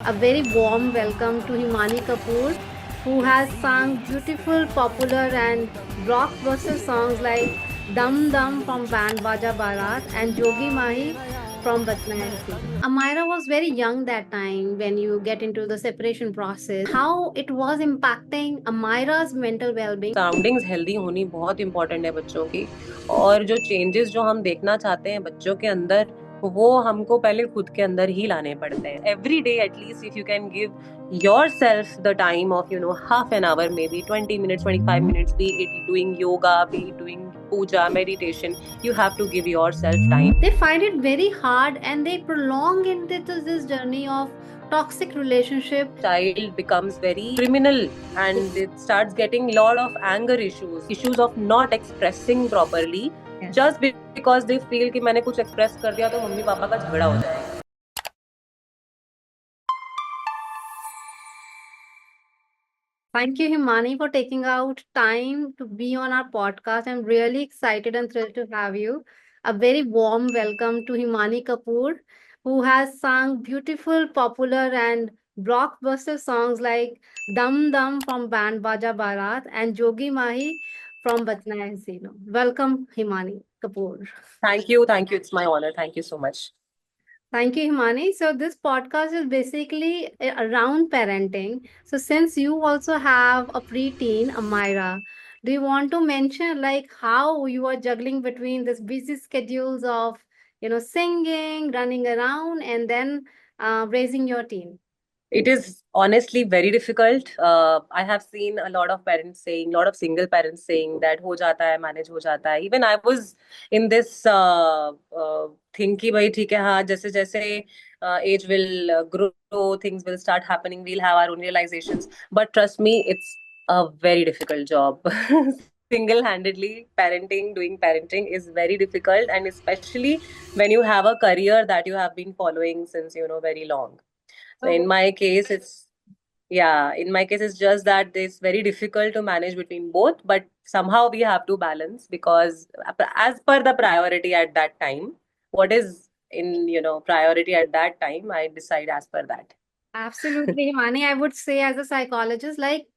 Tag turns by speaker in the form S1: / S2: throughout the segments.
S1: A very warm welcome to Himani Kapoor, who has sung beautiful, popular, and blockbuster songs like Dum Dum from Band Baja Barat and Jogi Mahi from Bachna Hai Sino. Amira was very young that time when you get into the separation process. How it was impacting Amira's mental well-being.
S2: Surroundings healthy होनी बहुत important है बच्चों की। और जो changes जो हम देखना चाहते हैं बच्चों के अंदर, वो हमको पहले खुद के अंदर ही लाने पड़ते हैं। Every day at least if you can give yourself the time of half an hour, maybe 20 minutes, 25 minutes, be it doing yoga, be it doing puja, meditation, you have to give yourself time.
S1: They find it very hard and they prolong into this journey of toxic relationship.
S2: Child becomes very criminal and it starts getting lot of anger issues of not expressing properly.
S1: Yes.
S2: Just because they feel कि मैंने कुछ express कर दिया तो mummy papa का झगड़ा हो जाएगा।
S1: Thank you, Himani, for taking out time to be on our podcast. I'm really excited and thrilled to have you. A very warm welcome to Himani Kapoor, who has sung beautiful, popular, and blockbuster songs like Dum Dum from Band Baja Barat and Jogi Mahi from Bachna Hai Sino. Welcome, Himani Kapoor.
S2: Thank you, it's my honor, thank you so much.
S1: Thank you, Himani. So, this podcast is basically around parenting. So, since you also have a preteen, Amira, do you want to mention like how you are juggling between this busy schedules of, singing, running around, and then raising your teen?
S2: It is honestly very difficult. I have seen a lot of parents saying, lot of single parents saying that हो जाता है, manage हो जाता है. Even I was in this thing कि भाई ठीक है, हाँ जैसे जैसे age will grow, things will start happening, we'll have our own realizations. But trust me, it's a very difficult job. Single-handedly parenting, doing parenting is very difficult, and especially when you have a career that you have been following since very long. So in
S1: Oh,
S2: my case, it's just that it's very difficult to manage between both, but somehow we have to balance because as per the priority at that time, what is in, priority at that time, I decide as per that.
S1: absolutely, Himani. I would say, as a psychologist, like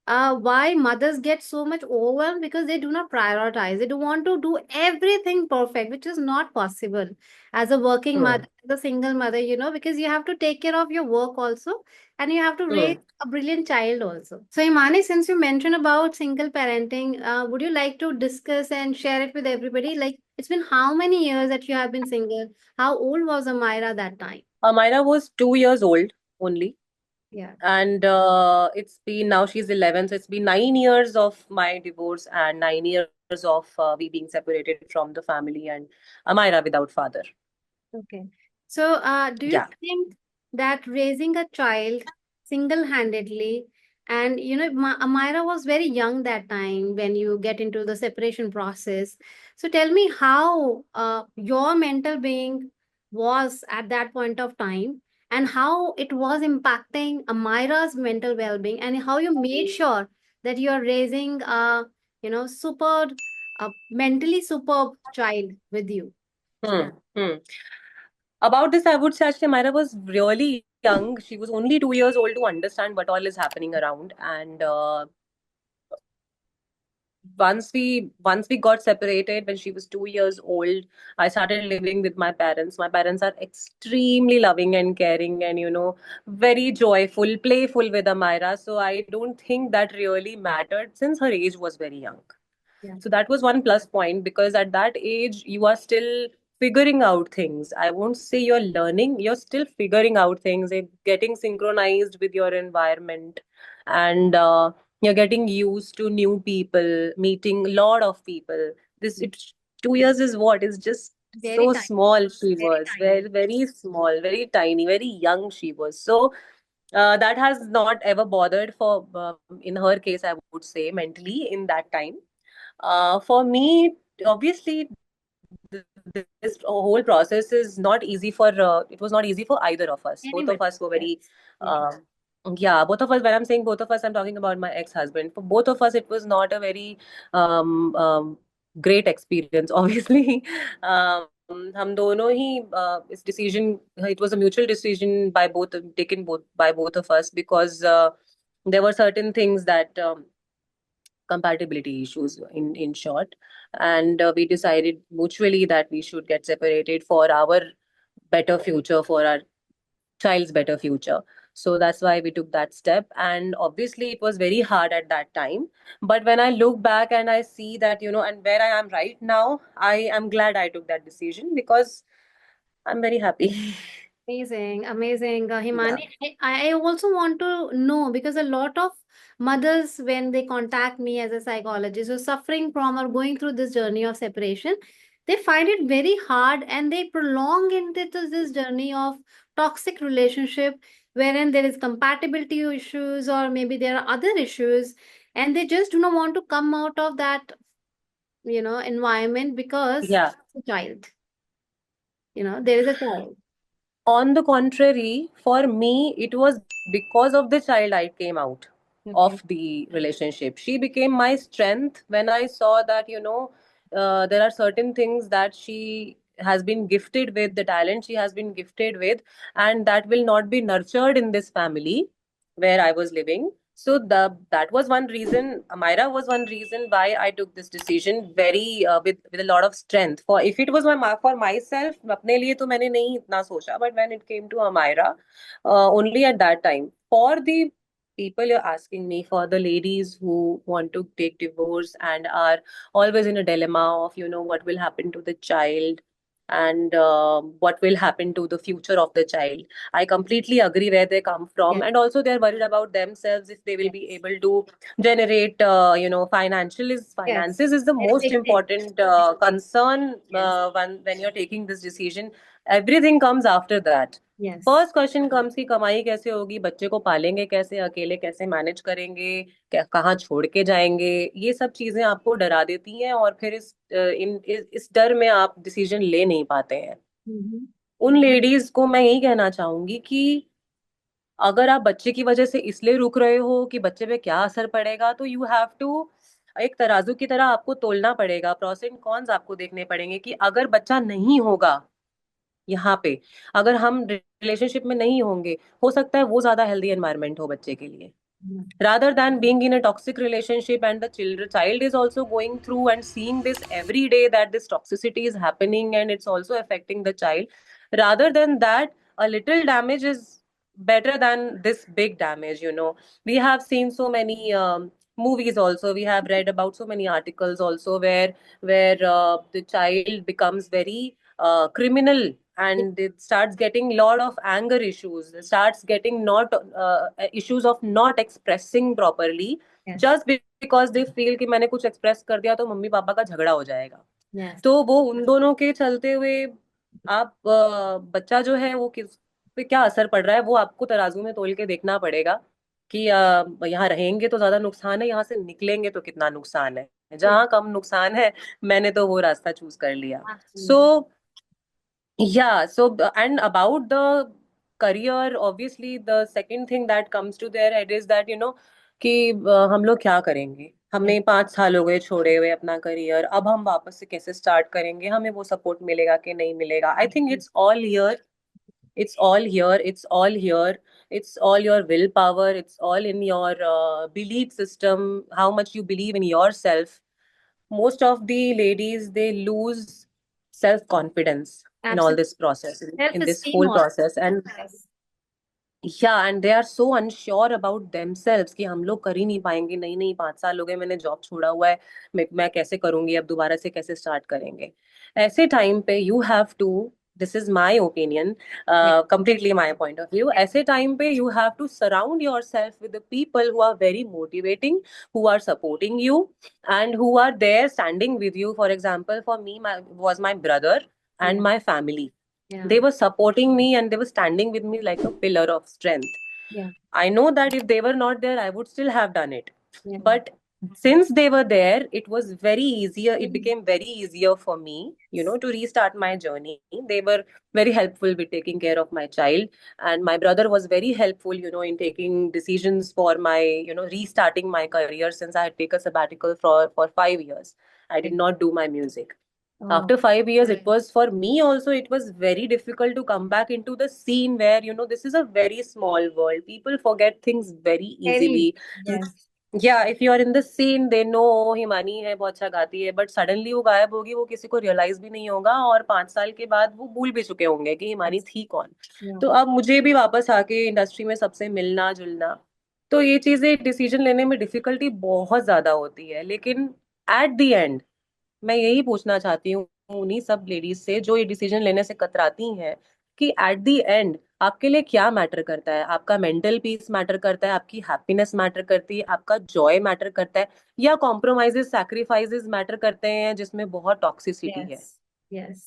S1: why mothers get so much overwhelmed because they do not prioritize. They do want to do everything perfect, which is not possible as a working
S2: Hmm.
S1: mother, as a single mother, because you have to take care of your work also and you have to raise
S2: Hmm.
S1: a brilliant child also. So, Imani, since you mentioned about single parenting, would you like to discuss and share it with everybody? Like, it's been how many years that you have been single? How old was Amira that time?
S2: Myra was 2 years old only.
S1: Yeah.
S2: And it's been now she's 11, so it's been 9 years of my divorce and 9 years of we being separated from the family and Amira without father.
S1: Okay. So, do you
S2: Yeah.
S1: think that raising a child single-handedly, and Amira was very young that time when you get into the separation process. So, tell me how your mental being was at that point of time, and how it was impacting Amira's mental well-being, and how you made sure that you are raising super, mentally superb child with you.
S2: Hmm. Hmm. About this, I would say actually Myra was really young. She was only 2 years old to understand what all is happening around. And once we got separated when she was 2 years old, I started living with my parents. My parents are extremely loving and caring and very joyful, playful with Amira. So I don't think that really mattered since her age was very young.
S1: Yeah.
S2: So that was one plus point because at that age, you are still figuring out things. I won't say you're learning, you're still figuring out things, you're getting synchronized with your environment, and you're getting used to new people, meeting a lot of people. This it, 2 years is what? Is just
S1: Very
S2: so
S1: tiny.
S2: small she
S1: Very
S2: was.
S1: tiny.
S2: Very, very small, very tiny, very young she was. So that has not ever bothered for in her case, I would say mentally in that time. For me, obviously, this whole process is not easy for. It was not easy for either of us. Both of
S1: Anybody.
S2: us were
S1: Yes.
S2: very.
S1: Yes.
S2: Yeah, both of us. When I'm saying both of us, I'm talking about my ex-husband. For both of us, it was not a very um, um, great experience. Obviously, हम दोनों ही इस decision, it was a mutual decision by both, taken both by both of us, because there were certain things that compatibility issues in short, and we decided mutually that we should get separated for our better future, for our child's better future. So that's why we took that step, and obviously it was very hard at that time, but when I look back and I see that, and where I am right now, I am glad I took that decision because I'm very happy.
S1: Amazing, amazing,
S2: Yeah.
S1: Himani. I also want to know because a lot of mothers, when they contact me as a psychologist, who are suffering from or going through this journey of separation, they find it very hard and they prolong into this journey of toxic relationship, wherein there is compatibility issues or maybe there are other issues, and they just do not want to come out of that, environment because
S2: Yeah.
S1: the child, there is a child.
S2: On the contrary, for me, it was because of the child I came out
S1: Okay.
S2: of the relationship. She became my strength when I saw that, there are certain things that she has been gifted with, the talent she has been gifted with, and that will not be nurtured in this family where I was living. So that was one reason. Amira was one reason why I took this decision very with a lot of strength. For if it was for myself, अपने लिए तो मैंने नहीं इतना सोचा. But when it came to Amira, only at that time. For the people you're asking me, for the ladies who want to take divorce and are always in a dilemma of, what will happen to the child, and what will happen to the future of the child. I completely agree where they come from,
S1: Yes.
S2: and also they're worried about themselves, if they will be
S1: Yes.
S2: able to generate,
S1: Yes.
S2: finances is the most
S1: Exactly.
S2: important concern
S1: Yes.
S2: when you're taking this decision. Everything comes after that.
S1: Yes.
S2: First question comes की कमाई कैसे होगी, बच्चे को पालेंगे कैसे, अकेले कैसे मैनेज करेंगे, कहाँ छोड़ के जाएंगे, ये सब चीजें आपको डरा देती हैं, और फिर इस डर में आप डिसीजन ले नहीं पाते हैं.
S1: Mhm.
S2: उन लेडीज को मैं यही कहना चाहूंगी कि अगर आप बच्चे की वजह से इसलिए रुक रहे हो कि बच्चे पे क्या असर पड़ेगा, तो यू हैव टू, एक तराजू की तरह आपको तोलना पड़ेगा, प्रोस एंड कॉन्स आपको देखने पड़ेंगे कि अगर बच्चा नहीं होगा यहाँ पे, अगर हम रिलेशनशिप में नहीं होंगे, हो सकता है वो ज्यादा हेल्दी एनवायरनमेंट हो बच्चे के लिए,
S1: Mhm.
S2: rather than being in a toxic relationship, and the child is also going through and seeing this every day, that this toxicity is happening and it's also affecting the child. Rather than that, a little damage is better than this big damage. We have seen so many movies, also we have read about so many articles also, where the child becomes very criminal, and it starts getting lot of anger issues, starts getting not issues of not expressing properly,
S1: Yes.
S2: just because they feel कि मैंने कुछ express कर दिया तो mummy papa का झगड़ा हो जाएगा.
S1: Yes.
S2: तो वो उन दोनों के चलते हुए, आप बच्चा जो है वो किस पे क्या असर पड़ रहा है, वो आपको तराजू में तोल के देखना पड़ेगा कि यहाँ रहेंगे तो ज्यादा नुकसान है, यहाँ से निकलेंगे तो कितना नुकसान है.
S1: Yes.
S2: जहाँ कम नुकसान है, मैंने तो वो रास्ता चूज कर लिया. सो
S1: Absolutely.
S2: yeah, so and about the career, obviously the second thing that comes to their head is that, कि हम लोग क्या करेंगे,
S1: Yes.
S2: हमें 5 साल हो गए छोड़े हुए अपना करियर, अब हम वापस से कैसे स्टार्ट करेंगे, हमें वो सपोर्ट मिलेगा कि नहीं मिलेगा. I think
S1: Absolutely.
S2: It's all here, it's all here, it's all here, it's all your willpower, it's all in your belief system, how much you believe in yourself. Most of the ladies, they lose self confidence in all
S1: Absolutely.
S2: this process, in this
S1: Self-esteem
S2: whole
S1: also.
S2: process. And
S1: Yes.
S2: yeah, and they are so unsure about themselves कि हम लोग कर ही नहीं पाएंगे, नहीं नहीं 5 साल हो गए मैंने जॉब छोड़ा हुआ है, मैं कैसे करूंगी, अब दोबारा से कैसे स्टार्ट करेंगे. ऐसे टाइम पे you have to, this is my opinion,
S1: Yes.
S2: completely my point of view,
S1: Yes.
S2: ऐसे टाइम पे you have to surround yourself with the people who are very motivating, who are supporting you, and who are there standing with you. For example, for me, was my brother
S1: Yeah.
S2: and my family.
S1: Yeah.
S2: They were supporting me and they were standing with me like a pillar of strength.
S1: Yeah.
S2: I know that if they were not there, I would still have done it.
S1: Yeah.
S2: But since they were there, it was very easier. It
S1: Mm.
S2: became very easier for me, to restart my journey. They were very helpful with taking care of my child. And my brother was very helpful, in taking decisions for my, restarting my career, since I had taken a sabbatical for 5 years. I did
S1: Yeah.
S2: not do my music.
S1: Oh,
S2: After 5 years, it was for me also, it was very difficult to come back into the scene where, this is a very small world. People forget things very
S1: very,
S2: easily.
S1: yes,
S2: Yeah, if you are in the scene, they know Himani है, बहुत अच्छा गाती है, but suddenly वो गायब होगी, वो किसी को रियलाइज भी नहीं होगा, और 5 साल के बाद वो भूल भी चुके होंगे कि हिमानी
S1: yes,
S2: थी कौन.
S1: yeah,
S2: तो अब मुझे भी वापस आके इंडस्ट्री में सबसे मिलना जुलना, तो ये चीजें डिसीजन लेने में डिफिकल्टी बहुत ज्यादा होती है. लेकिन एट द एंड मैं यही पूछना चाहती हूँ उन्हीं सब लेडीज से जो ये डिसीजन लेने से कतराती हैं, कि एट द एंड आपके लिए क्या मैटर करता है. आपका मेंटल पीस मैटर करता है, आपकी हैप्पीनेस मैटर करती है, आपका जॉय मैटर करता है, या कॉम्प्रोमाइजेस सैक्रिफाइसेस मैटर करते हैं जिसमें बहुत टॉक्सिसिटी है.
S1: yes, yes.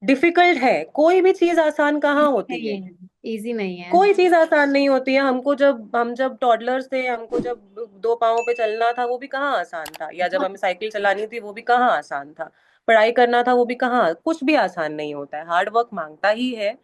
S2: डिफिकल्ट है, कोई भी चीज आसान कहाँ
S1: इजी
S2: होती
S1: नहीं
S2: है.
S1: है, इजी नहीं है।
S2: कोई चीज आसान नहीं होती है. हम जब टॉडलर्स थे, हमको जब 2 पाँवों पे चलना था, वो भी कहाँ आसान था. या जब हमें साइकिल चलानी थी, वो भी कहाँ आसान था. पढ़ाई करना था, वो भी कहाँ. कुछ भी आसान नहीं होता है, हार्ड वर्क मांगता ही है.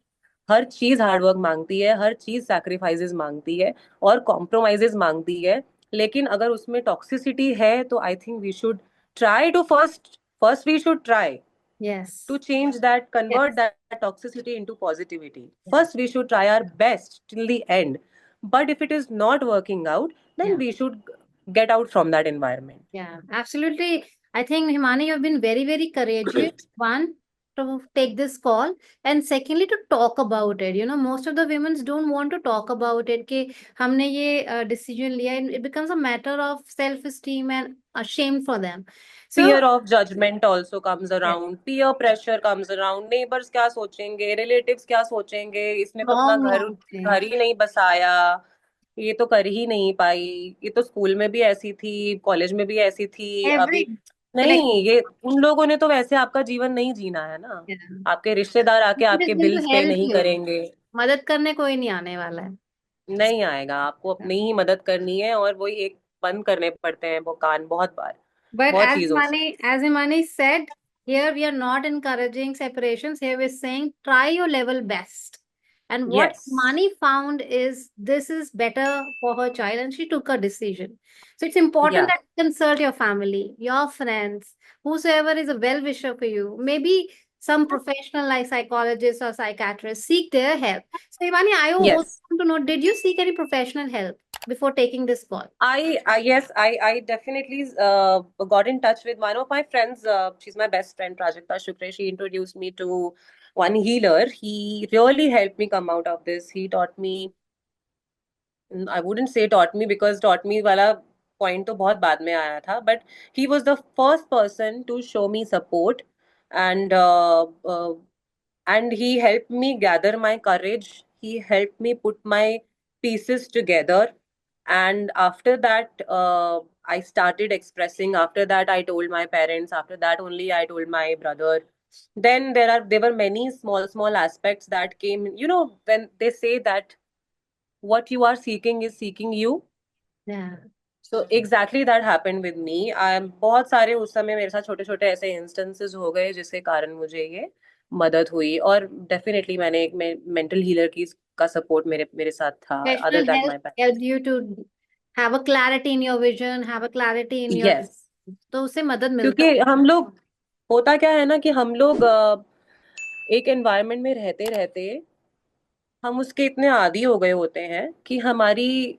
S2: हर चीज हार्ड वर्क मांगती है, हर चीज सैक्रिफाइसेस मांगती है, और कॉम्प्रोमाइजेस मांगती है. लेकिन अगर उसमें टॉक्सिसिटी है, तो I think we should try to first first we should try
S1: yes,
S2: to change that, convert
S1: yes,
S2: that toxicity into positivity. First, we should try our best till the end. But if it is not working out, then
S1: या
S2: we should get out from that environment.
S1: Yeah, absolutely. I think Himani, you've been very, very courageous. One, to take this call, and secondly, to talk about it. Most of the women don't want to talk about it. कि हमने ये decision लिया, and it becomes a matter of self-esteem and a shame for them. So,
S2: Fear of judgment also comes
S1: yes,
S2: around, peer pressure comes around, neighbors क्या सोचेंगे, relatives क्या सोचेंगे, इसने तो अपना
S1: wrong,
S2: घर
S1: wrong
S2: घर
S1: things.
S2: ही नहीं बसाया, ये तो कर ही नहीं पाई, ये तो स्कूल में भी ऐसी थी, कॉलेज में भी ऐसी थी, अभी
S1: Every correct.
S2: नहीं. ये उन लोगों ने तो वैसे आपका जीवन नहीं जीना है ना.
S1: Yeah.
S2: आपके रिश्तेदार आके
S1: It
S2: आपके
S1: is going
S2: बिल्स
S1: to
S2: पे
S1: help
S2: नहीं
S1: you.
S2: करेंगे.
S1: मदद करने कोई नहीं आने वाला है.
S2: नहीं आएगा. आपको अपनी ही मदद करनी है, और वही एक बंद करने पड़ते हैं वो कान बहुत बार,
S1: But
S2: बहुत
S1: as
S2: चीजों से.
S1: Imani said, here we are not encouraging separations. Here we're saying try your level best. And what
S2: yes.
S1: Mani found is this is better for her child, and she took a decision. So it's important
S2: या.
S1: that you consult your family, your friends, whosoever is a well wisher for you. Maybe some professional like psychologists or psychiatrists seek their help. So Imani, I also
S2: yes.
S1: want to know, did you seek any professional help before taking this call?
S2: I definitely got in touch with one of my friends. She's my best friend, Prajakta Shukre. She introduced me to one healer. He really helped me come out of this. He taught me, I wouldn't say taught me, because taught me वाला point तो बहुत बाद में आया था, but he was the first person to show me support, and and he helped me gather my courage. He helped me put my pieces together, and after that, I started expressing. After that, I told my parents. After that, only I told my brother. Then there were many small aspects that came. When they say that what you are seeking is seeking you.
S1: Yeah.
S2: So exactly that happened with me. बहुत सारे उस समय मेरे साथ छोटे छोटे ऐसे instances हो गए जिसके कारण मुझे ये मदद हुई, और डेफिनेटली मैंने एक मेंटल हीलर की का सपोर्ट मेरे मेरे साथ था, other
S1: Professional
S2: then
S1: help
S2: my
S1: helped
S2: parents.
S1: you to have a clarity in your vision, have a clarity in your
S2: yes.
S1: तो उससे मदद मिलता
S2: क्योंकि हम लोग, होता क्या है ना, कि हम लोग एक एनवायरनमेंट में रहते रहते हम उसके इतने आदी हो गए होते हैं कि हमारी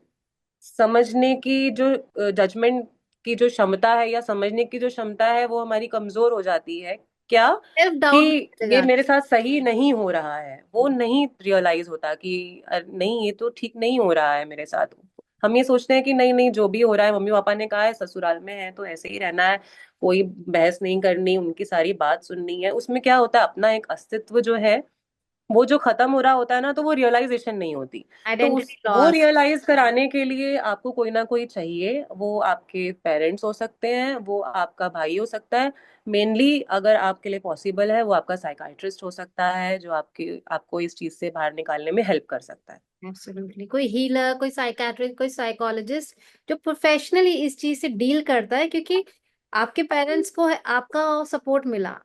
S2: समझने की जो जजमेंट की जो क्षमता है, या समझने की जो क्षमता है, वो हमारी कमजोर हो जाती है. क्या
S1: सेल्फ
S2: कि
S1: डाउट
S2: ये
S1: जाता
S2: मेरे साथ सही नहीं हो रहा है, वो नहीं रियलाइज होता कि नहीं, ये तो ठीक नहीं हो रहा है मेरे साथ. हम ये सोचते हैं कि नहीं नहीं, जो भी हो रहा है, मम्मी पापा ने कहा है, ससुराल में है तो ऐसे ही रहना है, कोई बहस नहीं करनी, उनकी सारी बात सुननी है. उसमें क्या होता है, अपना एक अस्तित्व जो है वो जो खत्म हो रहा होता है ना, तो वो रियलाइजेशन नहीं होती. तो
S1: आइडेंटिटी
S2: वो
S1: लॉस.
S2: रियलाइज कराने के लिए आपको कोई ना कोई चाहिए. वो आपके पेरेंट्स हो सकते हैं, वो आपका भाई हो सकता है. मेनली अगर आपके लिए पॉसिबल है, वो आपका साइकाइट्रिस्ट हो सकता है, जो आपको इस चीज से बाहर निकालने में हेल्प कर सकता है.
S1: एब्सोल्युटली, कोई हीलर, कोई साइकाट्रिस्ट, कोई साइकोलॉजिस्ट जो प्रोफेशनली इस चीज से डील करता है, क्योंकि आपके पेरेंट्स को आपका सपोर्ट मिला.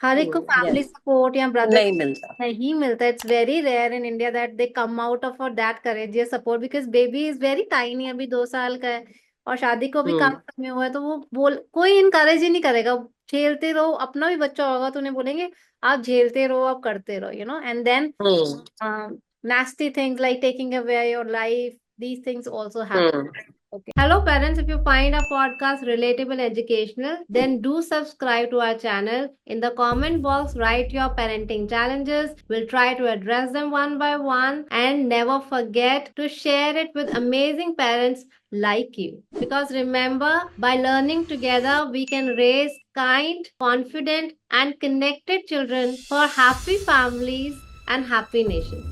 S1: हर एक को फैमिली
S2: यस.
S1: सपोर्ट या ब्रदर
S2: नहीं मिलता.
S1: नहीं मिलता. It's very rare in India that they come out of for that courageous support, because baby is very tiny, अभी 2 साल का है, और शादी को भी
S2: हम्म.
S1: काफी समय हुआ है, तो वो बोल कोई इनकरेज ही नहीं करेगा. झेलते रहो, अपना भी बच्चा होगा तो उन्हें बोलेंगे आप झेलते रहो, आप करते रहो, and then
S2: Hmm.
S1: nasty things like taking away your life, these things also happen.
S2: Hmm.
S1: Okay. Hello, parents. If you find our podcast relatable, educational, then do subscribe to our channel. In the comment box, write your parenting challenges. We'll try to address them one by one. And never forget to share it with amazing parents like you. Because remember, by learning together, we can raise kind, confident, and connected children for happy families and happy nations.